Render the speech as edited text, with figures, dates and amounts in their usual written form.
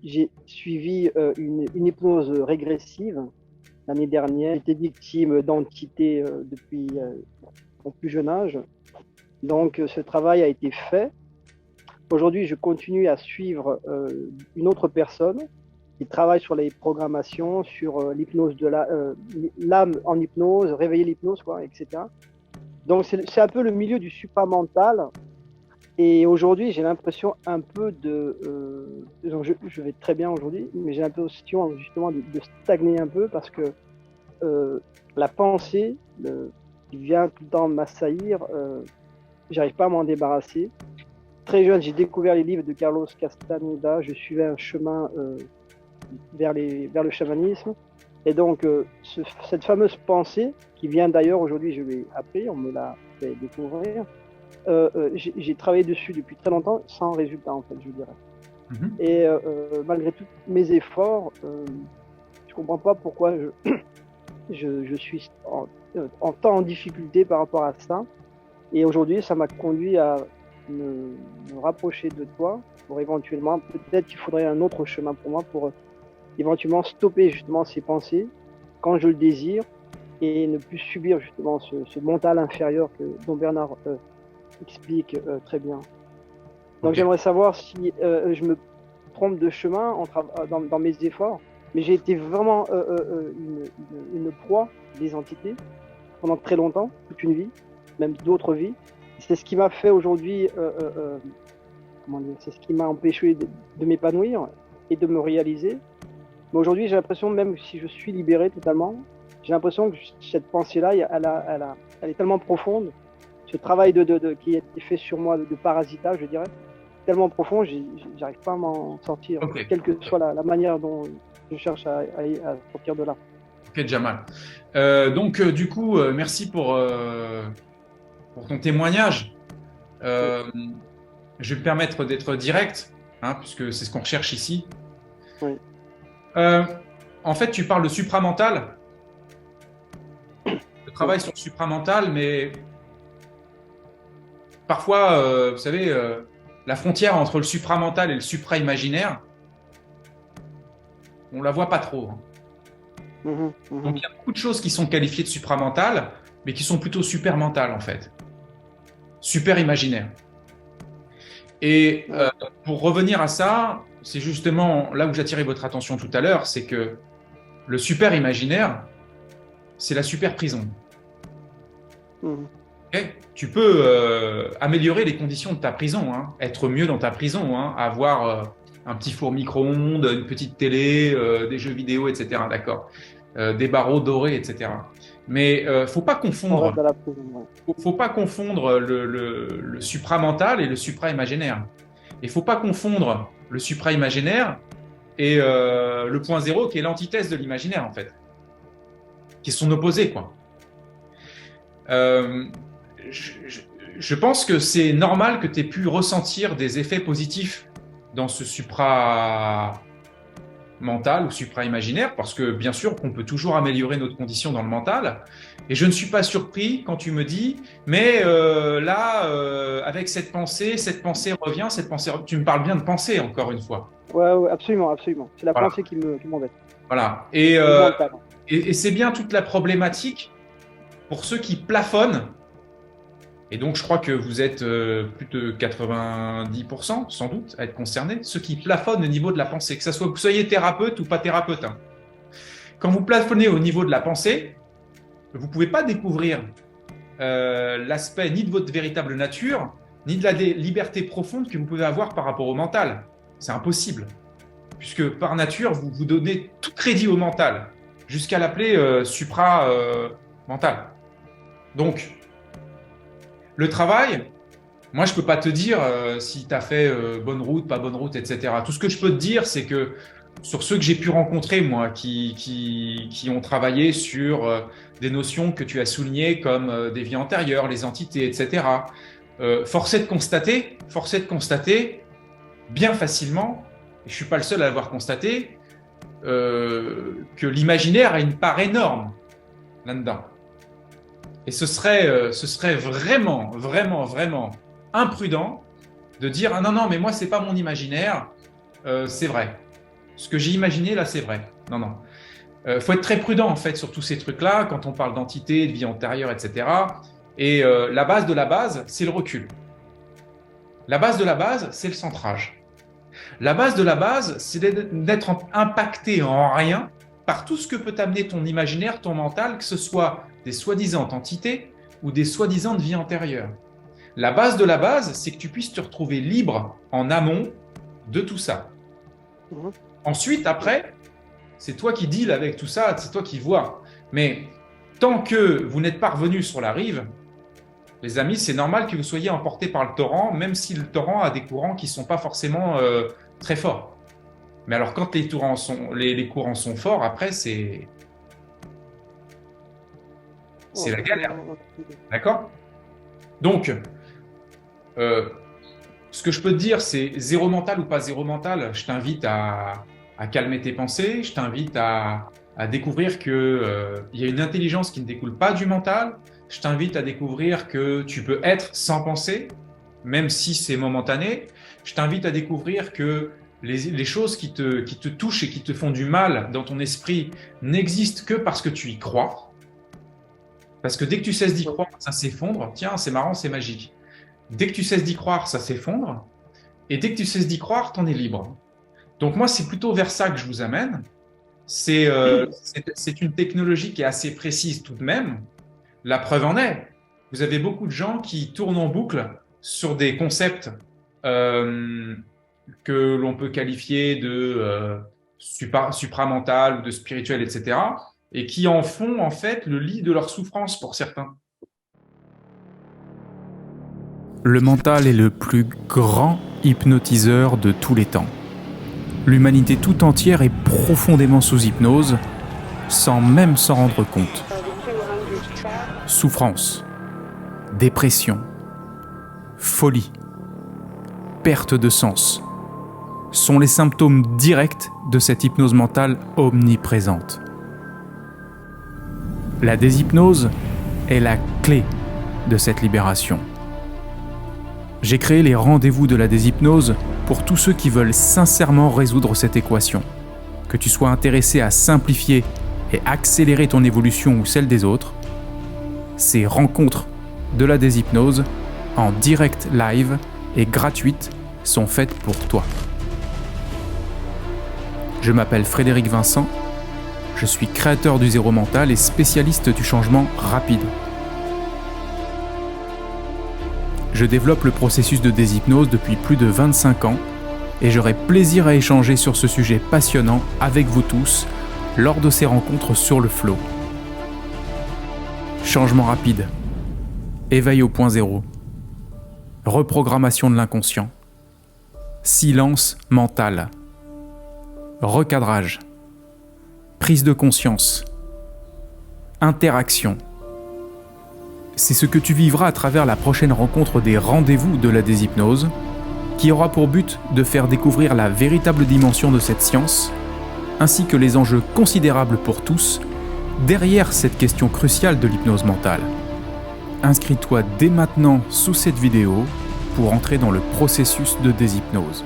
j'ai suivi une hypnose régressive l'année dernière. J'étais victime d'entités depuis mon plus jeune âge. Donc, ce travail a été fait. Aujourd'hui, je continue à suivre une autre personne qui travaille sur les programmations, sur l'hypnose de l'âme en hypnose, réveiller l'hypnose, quoi, etc. Donc, c'est un peu le milieu du supramental. Et aujourd'hui, j'ai l'impression un peu donc je vais très bien aujourd'hui, mais j'ai l'impression justement de stagner un peu parce que la pensée qui vient tout le temps m'assaillir, j'arrive pas à m'en débarrasser. Très jeune, j'ai découvert les livres de Carlos Castaneda. Je suivais un chemin vers le chamanisme. Et donc, cette fameuse pensée, qui vient d'ailleurs aujourd'hui, je l'ai appris, on me l'a fait découvrir. J'ai travaillé dessus depuis très longtemps, sans résultat, en fait, je dirais. Et malgré tous mes efforts, je comprends pas pourquoi je suis en temps en difficulté par rapport à ça. Et aujourd'hui, ça m'a conduit à me rapprocher de toi pour éventuellement, peut-être qu'il faudrait un autre chemin pour moi pour éventuellement stopper justement ces pensées quand je le désire et ne plus subir justement ce mental inférieur dont Bernard explique très bien. Donc j'aimerais savoir si je me trompe de chemin dans mes efforts, mais j'ai été vraiment une proie des entités pendant très longtemps, toute une vie, même d'autres vies. C'est ce qui m'a fait aujourd'hui, c'est ce qui m'a empêché de m'épanouir et de me réaliser. Mais aujourd'hui, j'ai l'impression, même si je suis libéré totalement, j'ai l'impression que cette pensée-là, elle est tellement profonde. Ce travail qui a été fait sur moi de parasitage, je dirais, tellement profond, j'arrive pas à m'en sortir, quelle que soit la manière dont je cherche à sortir de là. Ok, Jamal. Du coup, merci pour ton témoignage. Je vais me permettre d'être direct, puisque c'est ce qu'on recherche ici. Oui. En fait, tu parles de supramental. Je travaille sur le supramental, mais parfois, vous savez, la frontière entre le supramental et le supra-imaginaire, on la voit pas trop. Donc, il y a beaucoup de choses qui sont qualifiées de supramentales, mais qui sont plutôt supermentales, en fait. Super imaginaire. Et pour revenir à ça, c'est justement là où j'attirais votre attention tout à l'heure, c'est que le super imaginaire, c'est la super prison. Okay, tu peux améliorer les conditions de ta prison, être mieux dans ta prison, avoir un petit four micro-ondes, une petite télé, des jeux vidéo, etc. D'accord, des barreaux dorés, etc. Mais faut pas confondre. Faut pas confondre le supramental et le supra-imaginaire. Il faut pas confondre le supra-imaginaire et le point zéro qui est l'antithèse de l'imaginaire en fait, qui sont opposés quoi. Je pense que c'est normal que tu aies pu ressentir des effets positifs dans ce supra-mental ou supra-imaginaire, parce que bien sûr qu'on peut toujours améliorer notre condition dans le mental. Et je ne suis pas surpris quand tu me dis, mais avec cette pensée revient, cette pensée. Tu me parles bien de pensée, encore une fois. Ouais, absolument, absolument. C'est la pensée qui m'embête. Voilà. Et c'est bien toute la problématique pour ceux qui plafonnent. Et donc, je crois que vous êtes plus de 90%, sans doute, à être concernés, ceux qui plafonnent au niveau de la pensée, que vous soyez thérapeute ou pas thérapeute. Quand vous plafonnez au niveau de la pensée, vous ne pouvez pas découvrir l'aspect ni de votre véritable nature, ni de la liberté profonde que vous pouvez avoir par rapport au mental. C'est impossible. Puisque par nature, vous vous donnez tout crédit au mental, jusqu'à l'appeler supra-mental. Donc, le travail, moi, je ne peux pas te dire si tu as fait bonne route, pas bonne route, etc. Tout ce que je peux te dire, c'est que sur ceux que j'ai pu rencontrer, moi, qui ont travaillé sur des notions que tu as soulignées comme des vies antérieures, les entités, etc., force est de constater bien facilement, et je ne suis pas le seul à l'avoir constaté, que l'imaginaire a une part énorme là-dedans. Et ce serait vraiment, vraiment, vraiment imprudent de dire « Ah non, non, mais moi, ce n'est pas mon imaginaire, c'est vrai ». ce que j'ai imaginé là, c'est vrai. Non, non. Faut être très prudent en fait sur tous ces trucs-là quand on parle d'entité, de vie antérieure, etc. Et la base de la base, c'est le recul. La base de la base, c'est le centrage. La base de la base, c'est d'être impacté en rien par tout ce que peut t'amener ton imaginaire, ton mental, que ce soit des soi-disant entités ou des soi-disant de vie antérieure. La base de la base, c'est que tu puisses te retrouver libre en amont de tout ça. Ensuite, après, c'est toi qui deals avec tout ça, c'est toi qui vois. Mais tant que vous n'êtes pas revenu sur la rive, les amis, c'est normal que vous soyez emportés par le torrent, même si le torrent a des courants qui ne sont pas forcément très forts. Mais alors, quand les courants sont forts, après, c'est la galère. D'accord ? Donc, ce que je peux te dire, c'est zéro mental ou pas zéro mental. Je t'invite à calmer tes pensées. Je t'invite à découvrir qu'il y a une intelligence qui ne découle pas du mental. Je t'invite à découvrir que tu peux être sans penser, même si c'est momentané. Je t'invite à découvrir que les choses qui te touchent et qui te font du mal dans ton esprit n'existent que parce que tu y crois. Parce que dès que tu cesses d'y croire, ça s'effondre. Tiens, c'est marrant, c'est magique. Dès que tu cesses d'y croire, ça s'effondre. Et dès que tu cesses d'y croire, t'en es libre. Donc moi, c'est plutôt vers ça que je vous amène. C'est une technologie qui est assez précise tout de même. La preuve en est, vous avez beaucoup de gens qui tournent en boucle sur des concepts que l'on peut qualifier de supramental ou de spirituel, etc., et qui en font en fait le lit de leur souffrance pour certains. Le mental est le plus grand hypnotiseur de tous les temps. L'humanité tout entière est profondément sous hypnose, sans même s'en rendre compte. Souffrance, dépression, folie, perte de sens sont les symptômes directs de cette hypnose mentale omniprésente. La déshypnose est la clé de cette libération. J'ai créé les rendez-vous de la déshypnose pour tous ceux qui veulent sincèrement résoudre cette équation. Que tu sois intéressé à simplifier et accélérer ton évolution ou celle des autres, ces rencontres de la déshypnose en direct live et gratuites sont faites pour toi. Je m'appelle Frédéric Vincent, je suis créateur du Zéro Mental et spécialiste du changement rapide. Je développe le processus de déshypnose depuis plus de 25 ans et j'aurai plaisir à échanger sur ce sujet passionnant avec vous tous lors de ces rencontres sur le flow. Changement rapide, éveil au point zéro, reprogrammation de l'inconscient, silence mental, recadrage, prise de conscience, interaction. C'est ce que tu vivras à travers la prochaine rencontre des rendez-vous de la déshypnose, qui aura pour but de faire découvrir la véritable dimension de cette science, ainsi que les enjeux considérables pour tous derrière cette question cruciale de l'hypnose mentale. Inscris-toi dès maintenant sous cette vidéo pour entrer dans le processus de déshypnose.